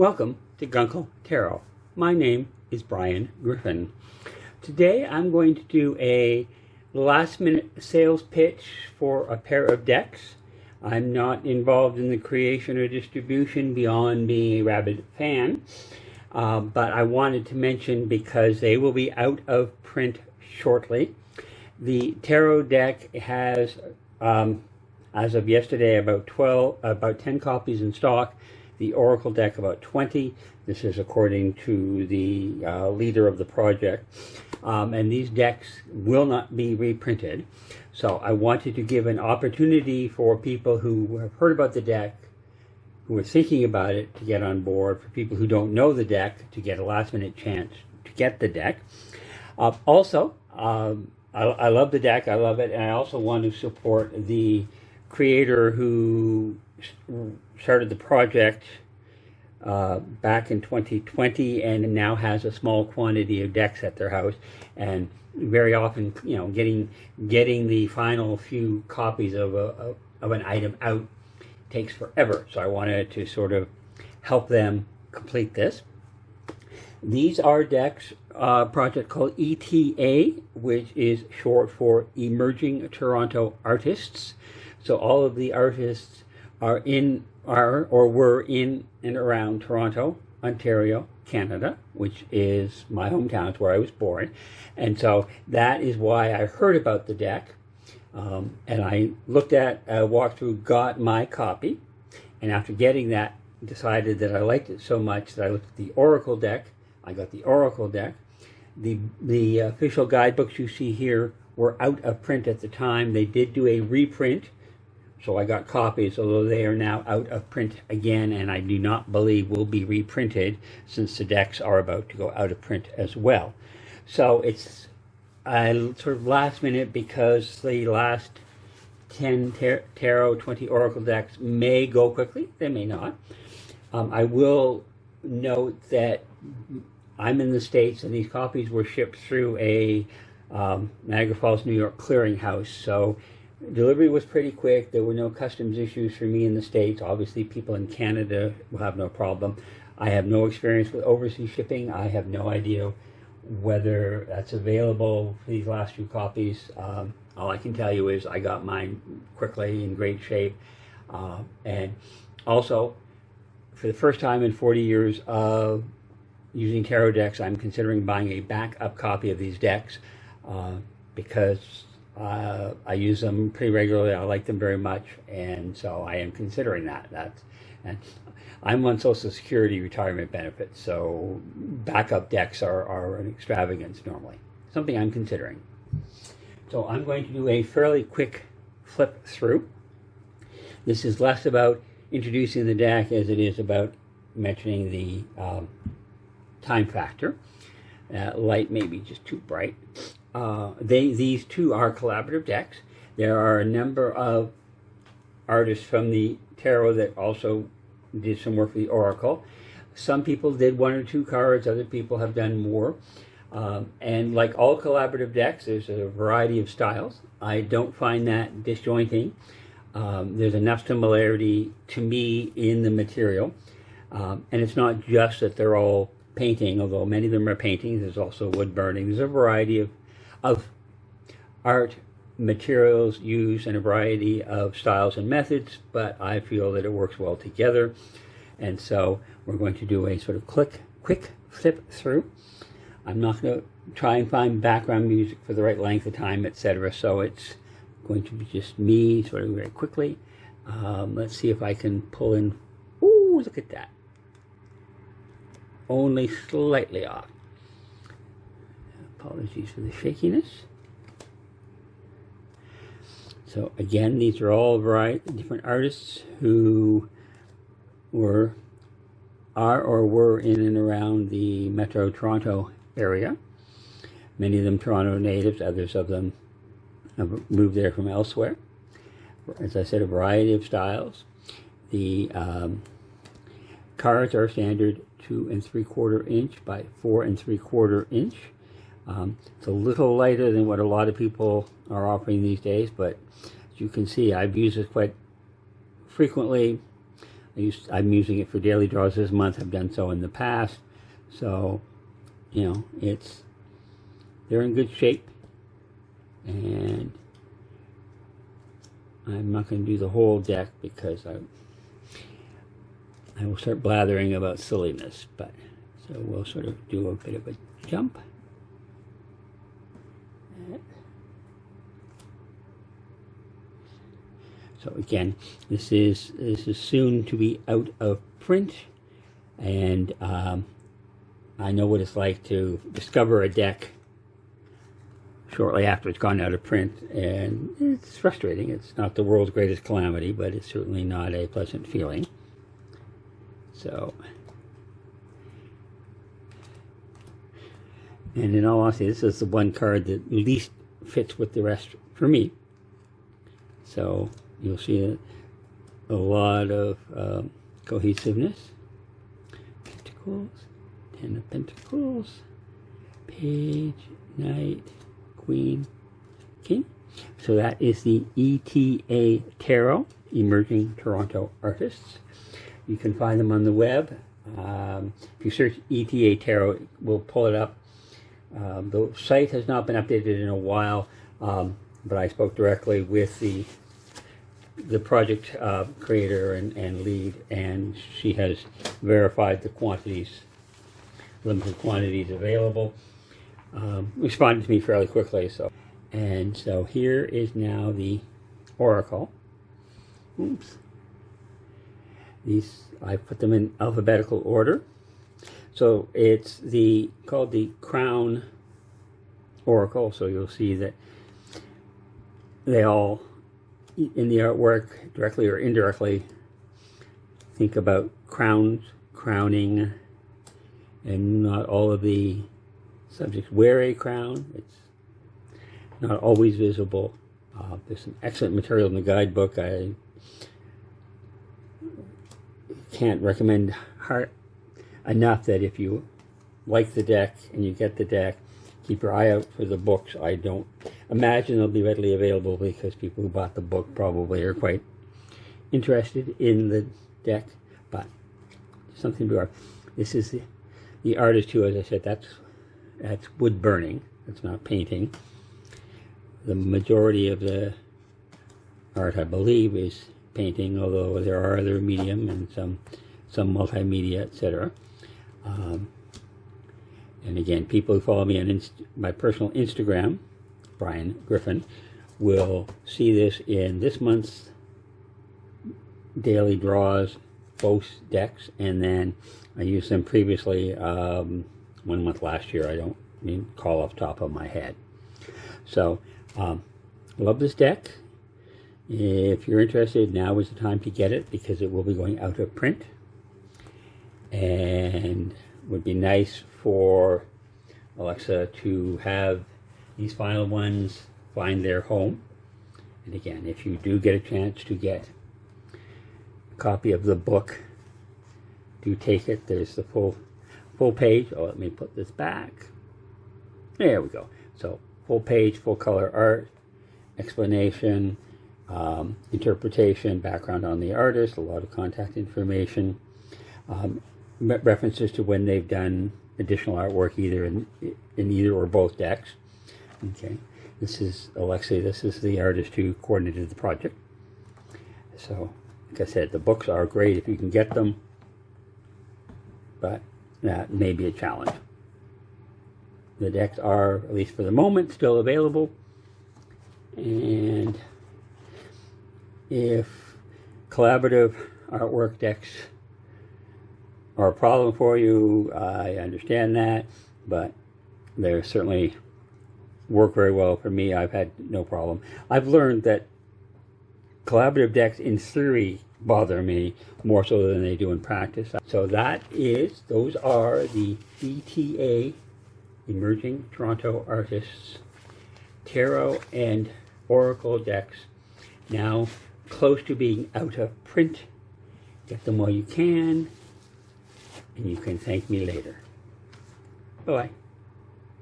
Welcome to Gunkle Tarot. My name is Brian Griffin. Today I'm going to do a last-minute sales pitch for a pair of decks. I'm not involved in the creation or distribution beyond being a rabid fan, but I wanted to mention because they will be out of print shortly. The tarot deck has, as of yesterday, about 10 copies in stock. The Oracle deck about 20. This is according to the leader of the project. And these decks will not be reprinted. So I wanted to give an opportunity for people who have heard about the deck, who are thinking about it, to get on board. For people who don't know the deck, to get a last-minute chance to get the deck. I love the deck. I love it. And I also want to support the creator who started the project back in 2020 and now has a small quantity of decks at their house, and very often, you know, getting the final few copies of an item out takes forever. So I wanted to sort of help them complete this. These are decks, project called ETA, which is short for Emerging Toronto Artists. So all of the artists were in and around Toronto, Ontario, Canada, which is my hometown. It's where I was born. And so that is why I heard about the deck. And I looked at, walked through, got my copy. And after getting that, decided that I liked it so much that I looked at the Oracle deck. I got the Oracle deck. The official guidebooks you see here were out of print at the time. They did do a reprint. So I got copies, although they are now out of print again, and I do not believe will be reprinted since the decks are about to go out of print as well. So it's sort of last minute because the last 10 Tarot, 20 Oracle decks may go quickly. They may not. I will note that I'm in the States, and these copies were shipped through a Niagara Falls, New York clearinghouse. So delivery was pretty quick. There were no customs issues for me in the States. Obviously, people in Canada will have no problem. I have no experience with overseas shipping. I have no idea whether that's available for these last few copies. All I can tell you is I got mine quickly, in great shape. And also, for the first time in 40 years of using tarot decks, I'm considering buying a backup copy of these decks because I use them pretty regularly. I like them very much, and so I am considering that. And I'm on Social Security retirement benefits, so backup decks are an extravagance normally. Something I'm considering. So I'm going to do a fairly quick flip through. This is less about introducing the deck as it is about mentioning the time factor. Light may be just too bright. These two are collaborative decks. There are a number of artists from the tarot that also did some work for the Oracle. Some people did one or two cards, other people have done more. And like all collaborative decks, there's a variety of styles. I don't find that disjointing. There's enough similarity to me in the material. And it's not just that they're all painting, although many of them are paintings. There's also wood burning. There's a variety of art materials used in a variety of styles and methods, but I feel that it works well together. And so we're going to do a sort of quick flip through. I'm not going to try and find background music for the right length of time, etc. So it's going to be just me sort of very quickly. Let's see if I can pull in. Ooh, look at that. Only slightly off. Apologies for the shakiness. So again, these are all different artists who are or were in and around the Metro Toronto area. Many of them Toronto natives, others of them have moved there from elsewhere. As I said, a variety of styles. The cards are standard 2 3/4 inch by 4 3/4 inch. It's a little lighter than what a lot of people are offering these days, but as you can see, I've used it quite frequently. I'm using it for daily draws this month. I've done so in the past. So, you know, they're in good shape. And I'm not going to do the whole deck because I will start blathering about silliness. But so we'll sort of do a bit of a jump. So again, this is soon to be out of print, and I know what it's like to discover a deck shortly after it's gone out of print, and it's frustrating. It's not the world's greatest calamity, but it's certainly not a pleasant feeling. So, and in all honesty, this is the one card that least fits with the rest for me. So you'll see a lot of cohesiveness. Pentacles, Ten of Pentacles, Page, Knight, Queen, King. So that is the ETA Tarot, Emerging Toronto Artists. You can find them on the web. If you search ETA Tarot, we'll pull it up. The site has not been updated in a while, but I spoke directly with the project creator and lead, and she has verified the quantities, limited quantities available. Responded to me fairly quickly. So here is now the oracle. Oops. These, I put them in alphabetical order. So it's called the Crown Oracle. So you'll see that they all, in the artwork, directly or indirectly, think about crowns, crowning, and not all of the subjects wear a crown. It's not always visible. There's some excellent material in the guidebook. I can't recommend enough that if you like the deck and you get the deck, keep your eye out for the books. I don't imagine they'll be readily available because people who bought the book probably are quite interested in the deck, but something to be. This is the artist who, as I said, that's wood burning. That's not painting. The majority of the art, I believe, is painting, although there are other medium and some multimedia, etc. And again, people who follow me on my personal Instagram, Brian Griffin, will see this in this month's daily draws, both decks, and then I used them previously 1 month last year. I don't call off the top of my head. So, love this deck. If you're interested, now is the time to get it because it will be going out of print. And would be nice for Alexa to have these final ones find their home. And again, if you do get a chance to get a copy of the book, do take it. There's the full page. Oh, let me put this back. There we go. So full page, full color art, explanation, interpretation, background on the artist, a lot of contact information, references to when they've done additional artwork either in either or both decks. Okay, this is Alexei. This is the artist who coordinated the project. So, like I said, the books are great if you can get them, but that may be a challenge. The decks are, at least for the moment, still available. And if collaborative artwork decks are a problem for you, I understand that, but they certainly work very well for me. I've had no problem. I've learned that collaborative decks in theory bother me more so than they do in practice. So those are the ETA, Emerging Toronto Artists, Tarot and Oracle decks, now close to being out of print. Get them while you can, and you can thank me later. Bye-bye.